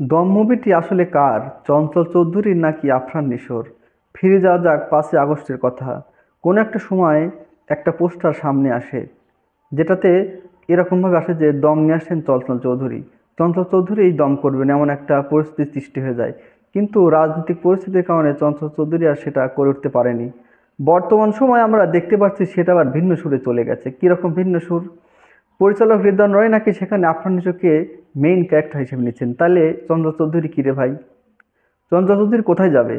দম মুভিটি আসলে কার? চঞ্চল চৌধুরীর নাকি আফরান নিশোর? ফিরে যাওয়া যাক 5ই আগস্টের কথা। কোনো একটা সময় একটা পোস্টার সামনে আসে, যেটাতে এরকমভাবে আসে যে দম নিয়ে আসছেন চঞ্চল চৌধুরী। চঞ্চল চৌধুরী এই দম করবেন এমন একটা পরিস্থিতি সৃষ্টি হয়ে যায়। কিন্তু রাজনৈতিক পরিস্থিতির কারণে চঞ্চল চৌধুরী আর সেটা করে উঠতে পারেনি। বর্তমান সময় আমরা দেখতে পাচ্ছি সেটা আবার ভিন্ন সুরে চলে গেছে। কীরকম ভিন্ন সুর? পরিচালক রিদওয়ান রয় নাকি সেখানে আফরান নিশোকে মেইন ক্যারেক্টার হিসেবে নিচ্ছেন। তাহলে চঞ্চল চৌধুরী কী রে ভাই? চঞ্চল চৌধুরী কোথায় যাবে?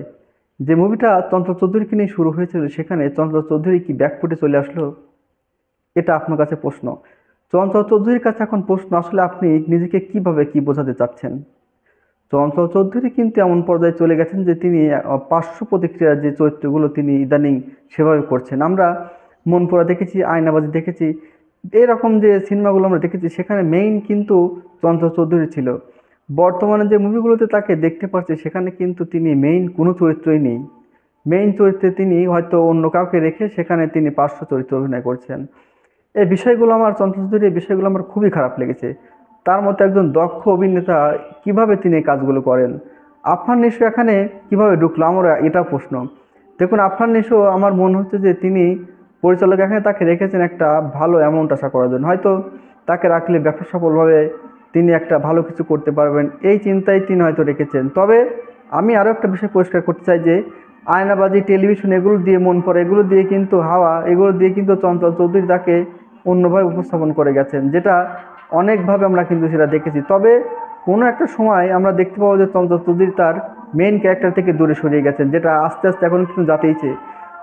যে মুভিটা চঞ্চল চৌধুরীকে নিয়ে শুরু হয়েছিল সেখানে চঞ্চল চৌধুরী কি ব্যাকফুটে চলে আসলো? এটা আপনার কাছে প্রশ্ন। চঞ্চল চৌধুরীর কাছে এখন প্রশ্ন, আসলে আপনি নিজেকে কিভাবে কি বোঝাতে চাচ্ছেন? চঞ্চল চৌধুরী কিন্তু এমন পর্যায়ে চলে গেছেন যে তিনি পার্শ্ব প্রতিক্রিয়ার যে চরিত্রগুলো তিনি ইদানিং সেভাবে করছেন। আমরা মন পোড়া দেখেছি, আয়নাবাজি দেখেছি, এরকম যে সিনেমাগুলো আমরা দেখেছি সেখানে মেইন কিন্তু চঞ্চল চৌধুরী ছিল। বর্তমানে যে মুভিগুলোতে তাকে দেখতে পাচ্ছি সেখানে কিন্তু তিনি মেইন কোনো চরিত্রই নেই। মেইন চরিত্রে তিনি হয়তো অন্য কাউকে রেখে সেখানে তিনি পার্শ্ব চরিত্রে অভিনয় করছেন। এই বিষয়গুলো আমার চঞ্চল চৌধুরীর এই বিষয়গুলো আমার খুবই খারাপ লেগেছে। তার মতো একজন দক্ষ অভিনেতা কিভাবে তিনি এই কাজগুলো করেন? আফরান নিশো এখানে কিভাবে ঢুকলো আমার এটা প্রশ্ন। দেখুন, আফরান নিশো আমার মনে হচ্ছে যে তিনি পরিচালক এখানে তাকে রেখেছেন একটা ভালো অ্যামাউন্ট আশা করার জন্য। হয়তো তাকে রাখলে ব্যবসা সফলভাবে তিনি একটা ভালো কিছু করতে পারবেন, এই চিন্তায় তিনি হয়তো রেখেছেন। তবে আমি আরও একটা বিষয় পরিষ্কার করতে চাই যে আয়নাবাজি, টেলিভিশন, এগুলো দিয়ে মন পড়ে, এগুলো দিয়ে কিন্তু হাওয়া, এগুলো দিয়ে কিন্তু চঞ্চল চৌধুরী তাকে অন্যভাবে উপস্থাপন করে গেছেন, যেটা অনেকভাবে আমরা কিন্তু সেটা দেখেছি। তবে কোনো একটা সময় আমরা দেখতে পাবো যে চঞ্চল চৌধুরী তার মেইন ক্যারেক্টার থেকে দূরে সরিয়ে গেছেন, যেটা আস্তে আস্তে এখন কিন্তু যাতেইছে।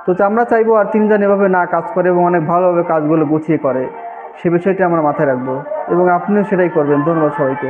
তো আমরা চাইবো আর তিনি যেন এভাবে না কাজ করে এবং অনেক ভালোভাবে কাজগুলো গুছিয়ে করে, সে বিষয়টি আমরা মাথায় রাখবো এবং আপনিও সেটাই করবেন। ধন্যবাদ সবাইকে।